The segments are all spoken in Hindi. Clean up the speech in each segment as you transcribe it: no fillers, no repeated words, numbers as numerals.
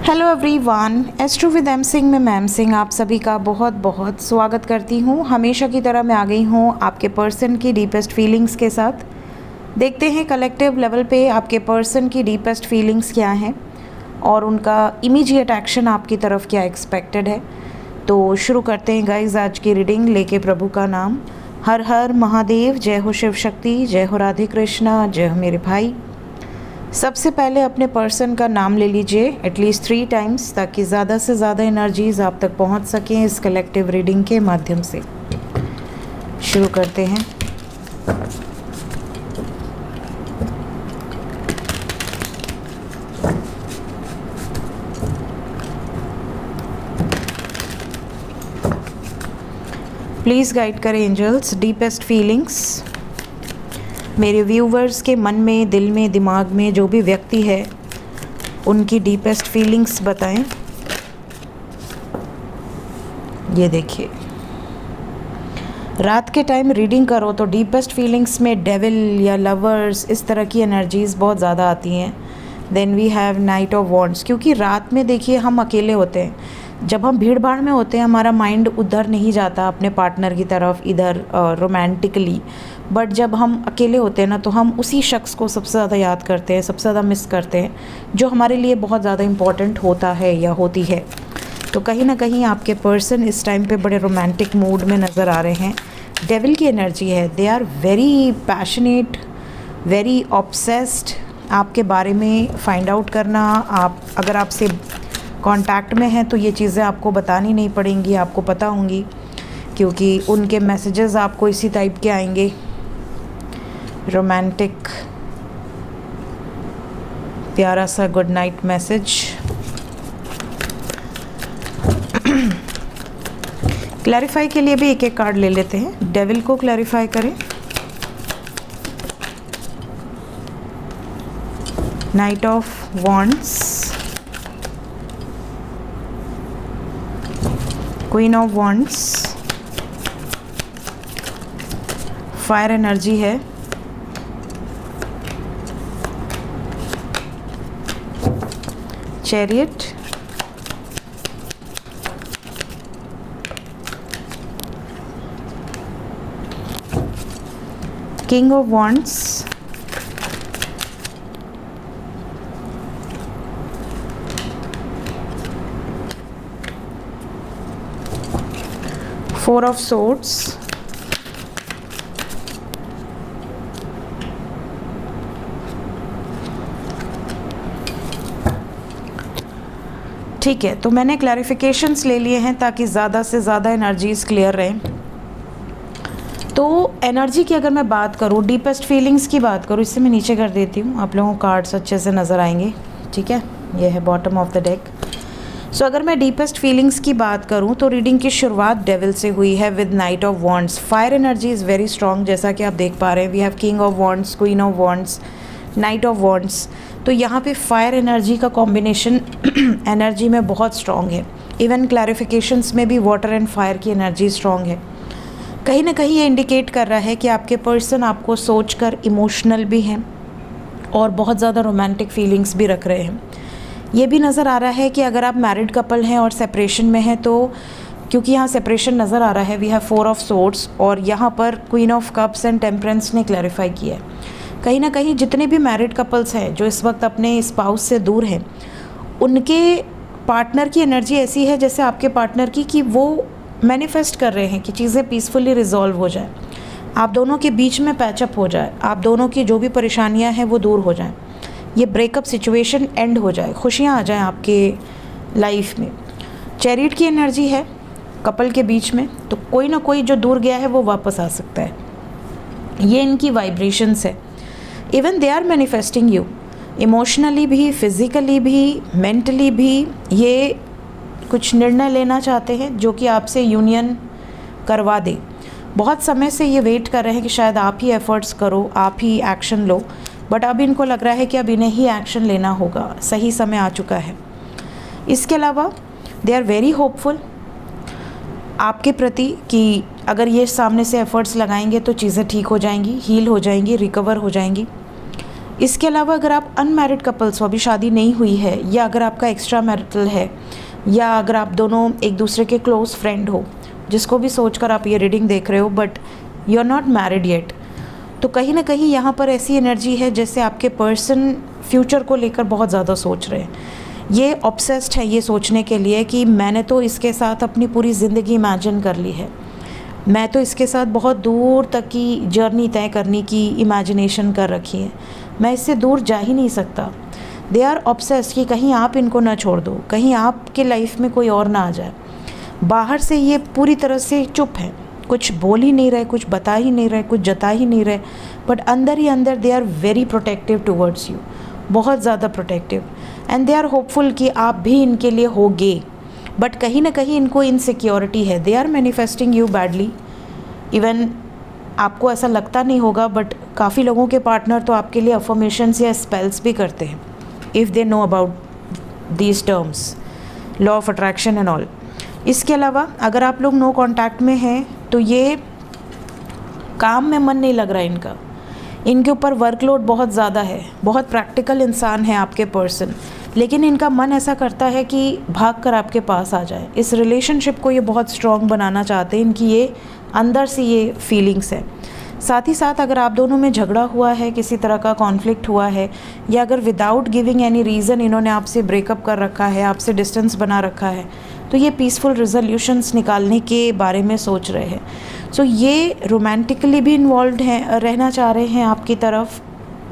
Hello everyone, astro with M Singh में मैम सिंह आप सभी का बहुत बहुत स्वागत करती हूँ। हमेशा की तरह मैं आ गई हूँ आपके पर्सन की डीपेस्ट फीलिंग्स के साथ। देखते हैं कलेक्टिव लेवल पे आपके पर्सन की डीपेस्ट फीलिंग्स क्या हैं और उनका इमीडिएट एक्शन आपकी तरफ क्या एक्सपेक्टेड है। तो शुरू करते हैं गाइज आज की रीडिंग लेके प्रभु का नाम। हर हर महादेव, जय हो शिव शक्ति, जय हो राधे कृष्णा, जय हो मेरे भाई। सबसे पहले अपने पर्सन का नाम ले लीजिए एटलीस्ट 3 टाइम्स ताकि ज़्यादा से ज़्यादा एनर्जीज आप तक पहुंच सकें इस कलेक्टिव रीडिंग के माध्यम से। शुरू करते हैं। प्लीज़ गाइड करें एंजल्स डीपेस्ट फीलिंग्स। मेरे व्यूवर्स के मन में, दिल में, दिमाग में जो भी व्यक्ति है उनकी डीपेस्ट फीलिंग्स बताएं। ये देखिए, रात के टाइम रीडिंग करो तो डीपेस्ट फीलिंग्स में डेविल या लवर्स इस तरह की एनर्जीज बहुत ज़्यादा आती हैं। Then we have knight of wands, क्योंकि रात में देखिए हम अकेले होते हैं। जब हम भीड़ भाड़ में होते हैं हमारा माइंड उधर नहीं जाता अपने पार्टनर की तरफ, इधर रोमांटिकली। बट जब हम अकेले होते हैं ना तो हम उसी शख्स को सबसे ज़्यादा याद करते हैं, सबसे ज़्यादा मिस करते हैं, जो हमारे लिए बहुत ज़्यादा इम्पॉर्टेंट होता है या होती है। तो कहीं ना कहीं आपके पर्सन इस टाइम पे बड़े रोमांटिक मूड में नज़र आ रहे हैं। डेविल की एनर्जी है, they are very passionate, very obsessed. आपके बारे में फाइंड आउट करना, आप अगर आपसे कांटेक्ट में हैं तो ये चीज़ें आपको बतानी नहीं पड़ेंगी, आपको पता होंगी, क्योंकि उनके मैसेजेस आपको इसी टाइप के आएंगे। रोमांटिक प्यारा सा गुड नाइट मैसेज। क्लैरिफाई के लिए भी एक एक कार्ड ले लेते हैं। डेविल को क्लैरिफाई करें। Knight of wands, queen of wands, fire energy है, chariot, king of wands, four of swords, ठीक है। तो मैंने क्लैरिफिकेशंस ले लिए हैं ताकि ज़्यादा से ज़्यादा एनर्जीज क्लियर रहें। तो एनर्जी की अगर मैं बात करूँ, डीपेस्ट फीलिंग्स की बात करूँ, इससे मैं नीचे कर देती हूँ, आप लोगों को कार्ड्स अच्छे से नज़र आएंगे। ठीक है, ये है बॉटम ऑफ द डेक। सो अगर मैं डीपेस्ट फीलिंग्स की बात करूँ तो रीडिंग की शुरुआत डेविल से हुई है with knight of wands. Fire energy is very strong, जैसा कि आप देख पा रहे हैं। We have king of wands, queen of wands, knight of wands. तो यहाँ पे फायर एनर्जी का कॉम्बिनेशन एनर्जी में बहुत स्ट्रॉन्ग है। इवन क्लैरिफिकेशंस में भी वाटर एंड फायर की एनर्जी स्ट्रॉन्ग है। कहीं ना कहीं ये इंडिकेट कर रहा है कि आपके पर्सन आपको सोचकर इमोशनल भी हैं और बहुत ज़्यादा रोमांटिक फीलिंग्स भी रख रहे हैं। ये भी नज़र आ रहा है कि अगर आप मैरिड कपल हैं और सेपरेशन में हैं तो, क्योंकि यहाँ सेपरेशन नज़र आ रहा है, वी हैव 4 ऑफ सोर्ड्स और यहाँ पर queen of cups and temperance ने क्लैरिफाई किया है। कहीं ना कहीं जितने भी मैरिड कपल्स हैं जो इस वक्त अपने स्पाउस से दूर हैं, उनके पार्टनर की एनर्जी ऐसी है जैसे आपके पार्टनर की, कि वो मैनिफेस्ट कर रहे हैं कि चीज़ें पीसफुली रिजॉल्व हो जाए, आप दोनों के बीच में पैचअप हो जाए, आप दोनों की जो भी परेशानियां हैं वो दूर हो जाएं, ये ब्रेकअप सिचुएशन एंड हो जाए, खुशियां आ जाएं आपके लाइफ में। चैरियट की एनर्जी है कपल के बीच में, तो कोई ना कोई जो दूर गया है वो वापस आ सकता है। ये इनकी वाइब्रेशंस है। Even they are manifesting you emotionally भी, फिज़िकली भी, मेंटली भी। ये कुछ निर्णय लेना चाहते हैं जो कि आपसे यूनियन करवा दे। बहुत समय से ये वेट कर रहे हैं कि शायद आप ही एफर्ट्स करो, आप ही एक्शन लो, बट अब इनको लग रहा है कि अब इन्हें ही एक्शन लेना होगा, सही समय आ चुका है। इसके अलावा दे आर वेरी होपफुल आपके प्रति कि अगर ये सामने से एफर्ट्स लगाएंगे तो चीज़ें ठीक हो जाएंगी, हील हो जाएंगी, रिकवर हो जाएंगी। इसके अलावा अगर आप अनमैरिड कपल्स हो, अभी शादी नहीं हुई है, या अगर आपका एक्स्ट्रा मैरिटल है, या अगर आप दोनों एक दूसरे के क्लोज फ्रेंड हो, जिसको भी सोचकर आप ये रीडिंग देख रहे हो, but you are not married yet, तो कहीं ना कहीं यहाँ पर ऐसी एनर्जी है जैसे आपके पर्सन फ्यूचर को लेकर बहुत ज़्यादा सोच रहे हैं। ये ऑब्सेस्ड है ये सोचने के लिए कि मैंने तो इसके साथ अपनी पूरी ज़िंदगी इमेजिन कर ली है, मैं तो इसके साथ बहुत दूर तक की जर्नी तय करने की इमेजिनेशन कर रखी है, मैं इससे दूर जा ही नहीं सकता। दे आर ऑब्सेस्ड कि कहीं आप इनको ना छोड़ दो, कहीं आपके लाइफ में कोई और ना आ जाए। बाहर से ये पूरी तरह से चुप है, कुछ बोल ही नहीं रहे, कुछ बता ही नहीं रहे, कुछ जता ही नहीं रहे, बट अंदर ही अंदर they are very protective towards you, बहुत ज़्यादा protective, and they are hopeful कि आप भी इनके लिए होगे, बट कहीं ना कहीं इनको इनसिक्योरिटी है। They are manifesting you badly, even आपको ऐसा लगता नहीं होगा, बट काफ़ी लोगों के पार्टनर तो आपके लिए अफर्मेशंस या स्पेल्स भी करते हैं, if they know about these terms, law of attraction and all. इसके अलावा अगर आप लोग नो कांटेक्ट में हैं तो ये काम में मन नहीं लग रहा है इनका, इनके ऊपर वर्कलोड बहुत ज़्यादा है, बहुत प्रैक्टिकल इंसान है आपके पर्सन, लेकिन इनका मन ऐसा करता है कि भाग कर आपके पास आ जाए। इस रिलेशनशिप को ये बहुत स्ट्रॉन्ग बनाना चाहते हैं, इनकी ये अंदर से ये फीलिंग्स है। साथ ही साथ अगर आप दोनों में झगड़ा हुआ है, किसी तरह का कॉन्फ्लिक्ट हुआ है, या अगर विदाउट गिविंग एनी रीज़न इन्होंने आपसे ब्रेकअप कर रखा है, आपसे डिस्टेंस बना रखा है, तो ये पीसफुल रिजोल्यूशंस निकालने के बारे में सोच रहे हैं। सो ये रोमांटिकली भी इन्वॉल्व हैं, रहना चाह रहे हैं आपकी तरफ।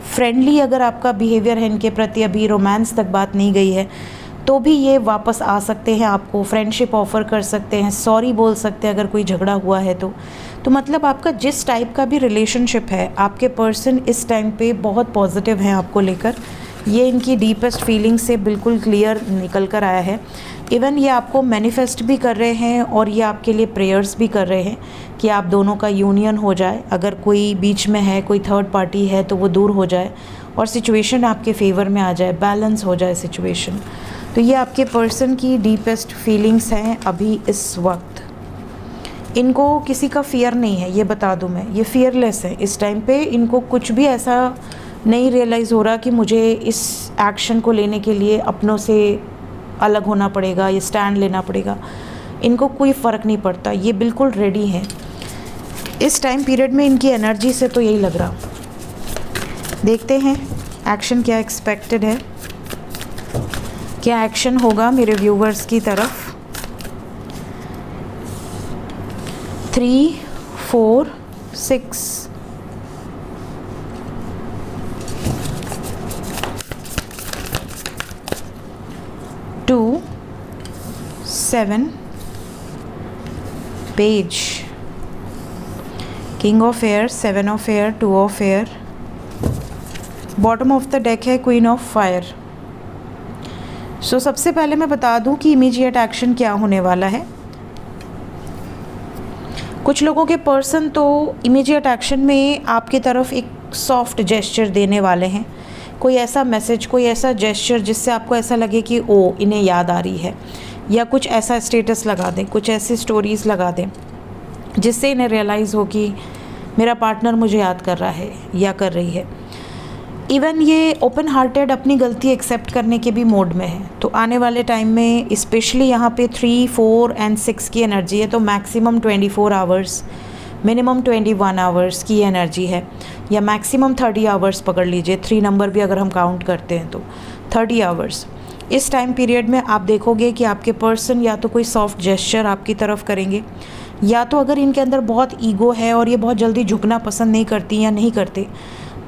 फ्रेंडली अगर आपका बिहेवियर है इनके प्रति, अभी रोमांस तक बात नहीं गई है, तो भी ये वापस आ सकते हैं, आपको फ्रेंडशिप ऑफ़र कर सकते हैं, सॉरी बोल सकते हैं अगर कोई झगड़ा हुआ है तो मतलब आपका जिस टाइप का भी रिलेशनशिप है, आपके पर्सन इस टाइम पे बहुत पॉजिटिव हैं आपको लेकर। ये इनकी डीपेस्ट फीलिंग से बिल्कुल क्लियर निकल कर आया है। इवन ये आपको मैनिफेस्ट भी कर रहे हैं और ये आपके लिए प्रेयर्स भी कर रहे हैं कि आप दोनों का यूनियन हो जाए, अगर कोई बीच में है, कोई थर्ड पार्टी है तो वो दूर हो जाए और सिचुएशन आपके फेवर में आ जाए, बैलेंस हो जाए सिचुएशन। तो ये आपके पर्सन की डीपेस्ट फीलिंग्स हैं अभी इस वक्त। इनको किसी का फियर नहीं है, ये बता दूं मैं, ये फियरलेस है इस टाइम पे। इनको कुछ भी ऐसा नहीं रियलाइज़ हो रहा कि मुझे इस एक्शन को लेने के लिए अपनों से अलग होना पड़ेगा, ये स्टैंड लेना पड़ेगा, इनको कोई फ़र्क नहीं पड़ता, ये बिल्कुल रेडी हैं इस टाइम पीरियड में। इनकी एनर्जी से तो यही लग रहा। देखते हैं एक्शन क्या एक्सपेक्टेड है, क्या एक्शन होगा मेरे व्यूवर्स की तरफ। 3, 4, 6 2, 7 page, king of air, 7 of air, 2 of air, bottom of the deck है क्वीन ऑफ फायर। सो सबसे पहले मैं बता दूं कि इमीडिएट एक्शन क्या होने वाला है। कुछ लोगों के पर्सन तो इमीडिएट एक्शन में आपकी तरफ एक सॉफ्ट जेस्चर देने वाले हैं, कोई ऐसा मैसेज, कोई ऐसा जेस्चर जिससे आपको ऐसा लगे कि ओ इन्हें याद आ रही है, या कुछ ऐसा स्टेटस लगा दें, कुछ ऐसी स्टोरीज़ लगा दें जिससे इन्हें रियलाइज़ हो कि मेरा पार्टनर मुझे याद कर रहा है या कर रही है। इवन ये ओपन हार्टेड अपनी गलती एक्सेप्ट करने के भी मोड में है। तो आने वाले टाइम में स्पेशली यहाँ पे 3, 4 एंड 6 की एनर्जी है, तो मैक्सिमम 24 आवर्स, मिनिमम 21 आवर्स की एनर्जी है, या मैक्सिमम 30 आवर्स पकड़ लीजिए, 3 नंबर भी अगर हम काउंट करते हैं तो 30 आवर्स। इस टाइम पीरियड में आप देखोगे कि आपके पर्सन या तो कोई सॉफ्ट जेस्चर आपकी तरफ करेंगे, या तो अगर इनके अंदर बहुत ईगो है और ये बहुत जल्दी झुकना पसंद नहीं करती या नहीं करते,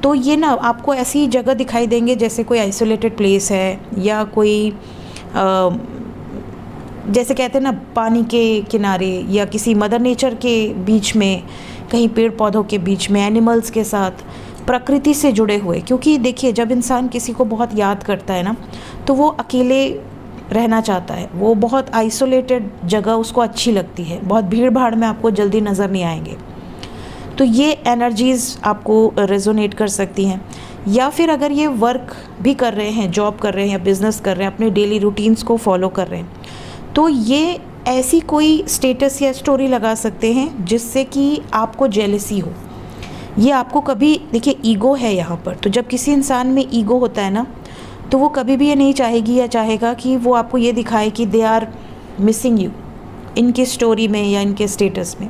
तो ये ना आपको ऐसी जगह दिखाई देंगे जैसे कोई आइसोलेटेड प्लेस है, या कोई जैसे कहते हैं ना पानी के किनारे, या किसी मदर नेचर के बीच में, कहीं पेड़ पौधों के बीच में, एनिमल्स के साथ, प्रकृति से जुड़े हुए। क्योंकि देखिए जब इंसान किसी को बहुत याद करता है ना, तो वो अकेले रहना चाहता है, वो बहुत आइसोलेटेड जगह उसको अच्छी लगती है, बहुत भीड़ भाड़ में आपको जल्दी नज़र नहीं आएंगे। तो ये एनर्जीज़ आपको रेजोनेट कर सकती हैं। या फिर अगर ये वर्क भी कर रहे हैं, जॉब कर रहे हैं या बिज़नेस कर रहे हैं, अपने डेली रूटीन्स को फॉलो कर रहे हैं, तो ये ऐसी कोई स्टेटस या स्टोरी लगा सकते हैं जिससे कि आपको जेलसी हो, ये आपको कभी, देखिए ईगो है यहाँ पर, तो जब किसी इंसान में ईगो होता है ना, तो वो कभी भी ये नहीं चाहेगी या चाहेगा कि वो आपको ये दिखाए कि दे आर मिसिंग यू इनके स्टोरी में या इनके स्टेटस में।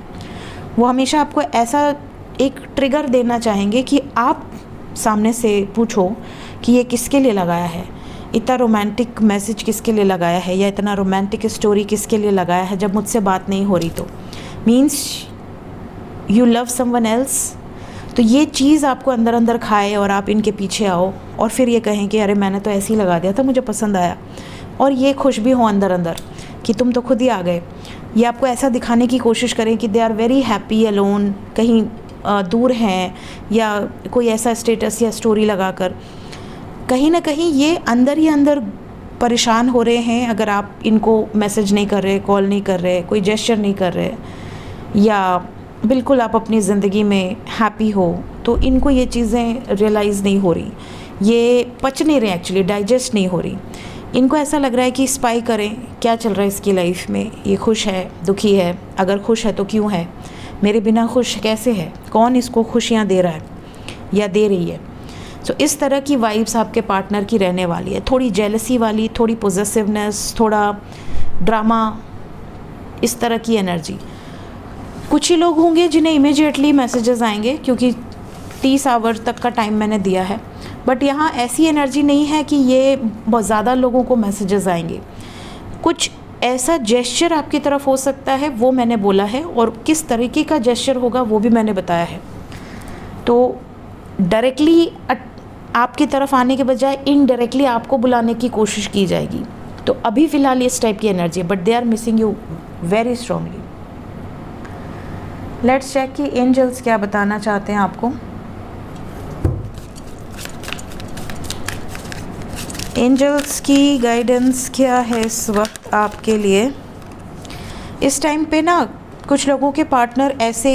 वो हमेशा आपको ऐसा एक ट्रिगर देना चाहेंगे कि आप सामने से पूछो कि ये किसके लिए लगाया है, इतना रोमांटिक मैसेज किसके लिए लगाया है, या इतना रोमांटिक स्टोरी किसके लिए लगाया है जब मुझसे बात नहीं हो रही। तो means you love someone else. तो ये चीज़ आपको अंदर अंदर खाए और आप इनके पीछे आओ और फिर ये कहें कि अरे मैंने तो ऐसे ही लगा दिया था, मुझे पसंद आया, और ये खुश भी हो अंदर अंदर कि तुम तो खुद ही आ गए। ये आपको ऐसा दिखाने की कोशिश करें कि they are very happy alone, कहीं दूर हैं, या कोई ऐसा स्टेटस या स्टोरी लगाकर कहीं ना कहीं ये अंदर ही अंदर परेशान हो रहे हैं। अगर आप इनको मैसेज नहीं कर रहे, कॉल नहीं कर रहे, कोई जेस्चर नहीं कर रहे, या बिल्कुल आप अपनी ज़िंदगी में हैप्पी हो, तो इनको ये चीज़ें रियलाइज़ नहीं हो रही, ये पच नहीं रहे, एक्चुअली डाइजेस्ट नहीं हो रही। इनको ऐसा लग रहा है कि स्पाई करें क्या चल रहा है इसकी लाइफ में, ये खुश है, दुखी है, अगर खुश है तो क्यों है, मेरे बिना खुश कैसे है, कौन इसको खुशियाँ दे रहा है या दे रही है। तो इस तरह की वाइब्स आपके पार्टनर की रहने वाली है, थोड़ी जेलसी वाली, थोड़ी पोजेसिवनेस, थोड़ा ड्रामा, इस तरह की एनर्जी। कुछ ही लोग होंगे जिन्हें इमीडिएटली मैसेजेस आएंगे, क्योंकि 30 आवर तक का टाइम मैंने दिया है, बट यहाँ ऐसी एनर्जी नहीं है कि ये बहुत ज़्यादा लोगों को मैसेजेस आएंगे। कुछ ऐसा जेस्चर आपकी तरफ हो सकता है, वो मैंने बोला है, और किस तरीके का जेस्चर होगा वो भी मैंने बताया है। तो डायरेक्टली आपकी तरफ आने के बजाय इनडायरेक्टली आपको बुलाने की कोशिश की जाएगी। तो अभी फ़िलहाल इस टाइप की एनर्जी है, but they are missing you very strongly. Let's check कि एंजल्स क्या बताना चाहते हैं आपको। एंजल्स की गाइडेंस क्या है इस वक्त आपके लिए। इस टाइम पे ना कुछ लोगों के पार्टनर ऐसे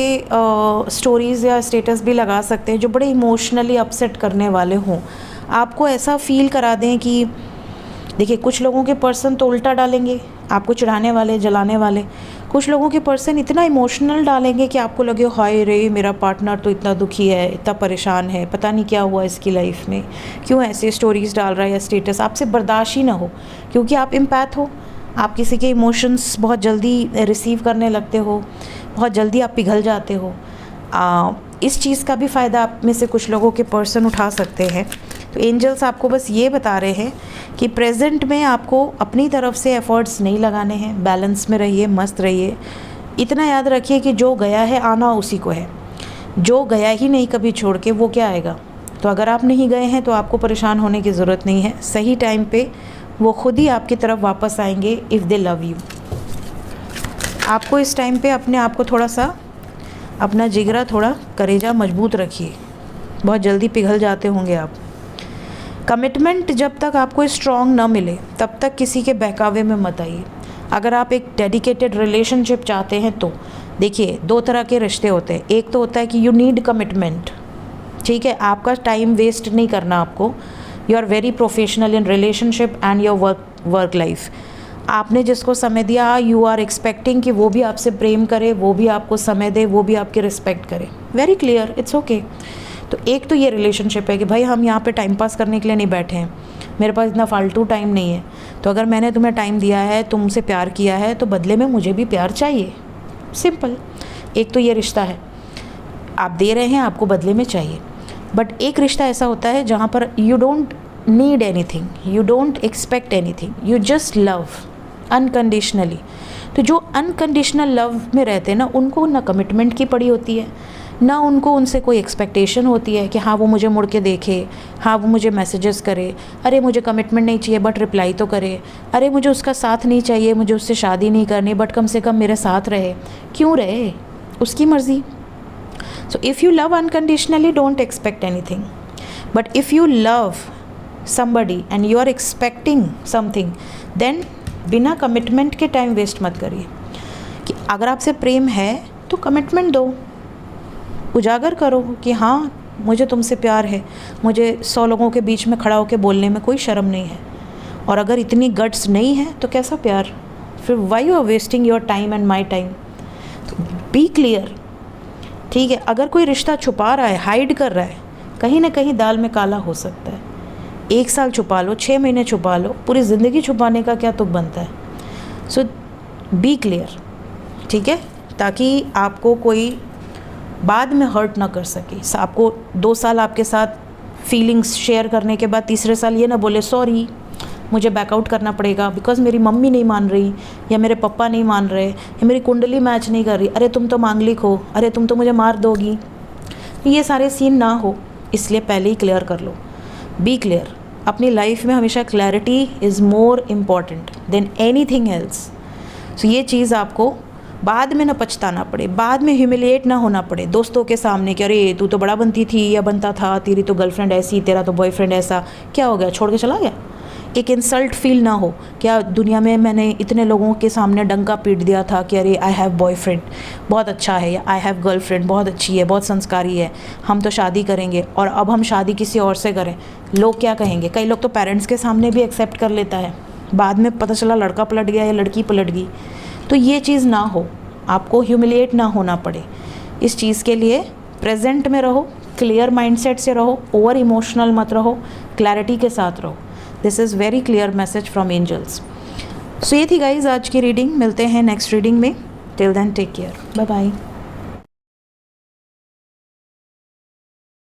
स्टोरीज़ या स्टेटस भी लगा सकते हैं जो बड़े इमोशनली अपसेट करने वाले हों, आपको ऐसा फील करा दें कि देखिए, कुछ लोगों के पर्सन तो उल्टा डालेंगे, आपको चिढ़ाने वाले, जलाने वाले। कुछ लोगों के पर्सन इतना इमोशनल डालेंगे कि आपको लगे हाय रे, मेरा पार्टनर तो इतना दुखी है, इतना परेशान है, पता नहीं क्या हुआ इसकी लाइफ में, क्यों ऐसे स्टोरीज़ डाल रहा है या स्टेटस, आपसे बर्दाश्त ही ना हो, क्योंकि आप एम्पैथ हो, आप किसी के इमोशंस बहुत जल्दी रिसीव करने लगते हो, बहुत जल्दी आप पिघल जाते हो। इस चीज़ का भी फ़ायदा आप में से कुछ लोगों के पर्सन उठा सकते हैं। तो एंजल्स आपको बस ये बता रहे हैं कि प्रेजेंट में आपको अपनी तरफ से एफ़र्ट्स नहीं लगाने हैं, बैलेंस में रहिए, मस्त रहिए। इतना याद रखिए कि जो गया है आना उसी को है, जो गया ही नहीं कभी छोड़ के वो क्या आएगा। तो अगर आप नहीं गए हैं तो आपको परेशान होने की ज़रूरत नहीं है, सही टाइम पे वो खुद ही आपकी तरफ वापस आएंगे इफ़ दे लव यू। आपको इस टाइम पे अपने आप को थोड़ा सा, अपना जिगरा थोड़ा, कलेजा मजबूत रखिए, बहुत जल्दी पिघल जाते होंगे आप। कमिटमेंट जब तक आपको स्ट्रॉन्ग ना मिले तब तक किसी के बहकावे में मत आइए। अगर आप एक डेडिकेटेड रिलेशनशिप चाहते हैं तो देखिए, दो तरह के रिश्ते होते हैं। एक तो होता है कि यू नीड कमिटमेंट, ठीक है, आपका टाइम वेस्ट नहीं करना आपको, you are very professional in relationship and your work life. आपने जिसको समय दिया, यू आर एक्सपेक्टिंग कि वो भी आपसे प्रेम करे, वो भी आपको समय दे, वो भी आपकी रिस्पेक्ट करे। Very clear, it's okay. तो एक तो ये रिलेशनशिप है कि भाई हम यहाँ पे टाइम पास करने के लिए नहीं बैठे हैं, मेरे पास इतना फालतू टाइम नहीं है, तो अगर मैंने तुम्हें टाइम दिया है, तुमसे प्यार किया है, तो बदले में मुझे भी प्यार चाहिए। सिंपल। एक तो ये रिश्ता है, आप दे रहे हैं, आपको बदले में चाहिए। बट एक रिश्ता ऐसा होता है जहाँ पर you don't need anything, you don't expect anything, you just love unconditionally. तो जो अनकंडीशनल लव में रहते हैं ना, उनको ना कमिटमेंट की पड़ी होती है, ना उनको उनसे कोई एक्सपेक्टेशन होती है कि हाँ वो मुझे मुड़ के देखे, हाँ वो मुझे मैसेजेस करे, अरे मुझे कमिटमेंट नहीं चाहिए बट रिप्लाई तो करे, अरे मुझे उसका साथ नहीं चाहिए, मुझे उससे शादी नहीं करनी बट कम से कम मेरे साथ रहे। क्यों रहे, उसकी मर्ज़ी। So if you love unconditionally, don't expect anything. But if you love somebody and you are expecting something, then बिना कमिटमेंट के टाइम वेस्ट मत करिए। कि अगर आपसे प्रेम है तो कमिटमेंट दो, उजागर करो कि हाँ मुझे तुमसे प्यार है, मुझे 100 लोगों के बीच में खड़ा होकर बोलने में कोई शर्म नहीं है। और अगर इतनी गट्स नहीं है तो कैसा प्यार, फिर why you are wasting your time and my time. तो बी क्लियर, ठीक है। अगर कोई रिश्ता छुपा रहा है, हाइड कर रहा है, कहीं ना कहीं दाल में काला हो सकता है। 1 साल छुपा लो, 6 महीने छुपा लो, पूरी ज़िंदगी छुपाने का क्या तुक बनता है। सो बी क्लियर, ठीक है, ताकि आपको कोई बाद में हर्ट ना कर सके। आपको 2 साल आपके साथ फीलिंग्स शेयर करने के बाद तीसरे साल ये ना बोले सॉरी मुझे बैकआउट करना पड़ेगा बिकॉज मेरी मम्मी नहीं मान रही, या मेरे पापा नहीं मान रहे, या मेरी कुंडली मैच नहीं कर रही, अरे तुम तो मांगलिक हो, अरे तुम तो मुझे मार दोगी। ये सारे सीन ना हो, इसलिए पहले ही क्लियर कर लो। Be clear. अपनी लाइफ में हमेशा clarity is more important than anything else. So ये चीज़ आपको बाद में ना पछताना पड़े, बाद में ह्यूमिलिएट ना होना पड़े दोस्तों के सामने कि अरे तू तो बड़ा बनती थी या बनता था, तेरी तो गर्लफ्रेंड ऐसी, तेरा तो बॉयफ्रेंड ऐसा, क्या हो गया, छोड़ के चला गया। एक इंसल्ट फील ना हो, क्या दुनिया में मैंने इतने लोगों के सामने डंका पीट दिया था कि अरे आई हैव बॉयफ्रेंड बहुत अच्छा है, या आई हैव गर्लफ्रेंड बहुत अच्छी है, बहुत संस्कारी है, हम तो शादी करेंगे, और अब हम शादी किसी और से करें, लोग क्या कहेंगे। कई लोग तो पेरेंट्स के सामने भी एक्सेप्ट कर लेता है, बाद में पता चला लड़का पलट गया या लड़की पलट गई। तो ये चीज़ ना हो, आपको ह्यूमिलिएट ना होना पड़े। इस चीज़ के लिए प्रेजेंट में रहो, क्लियर माइंडसेट से रहो, ओवर इमोशनल मत रहो, क्लैरिटी के साथ रहो। This is very clear message from angels. So ये थी गाइज आज की रीडिंग। मिलते हैं नेक्स्ट रीडिंग में। Till then take care, bye bye.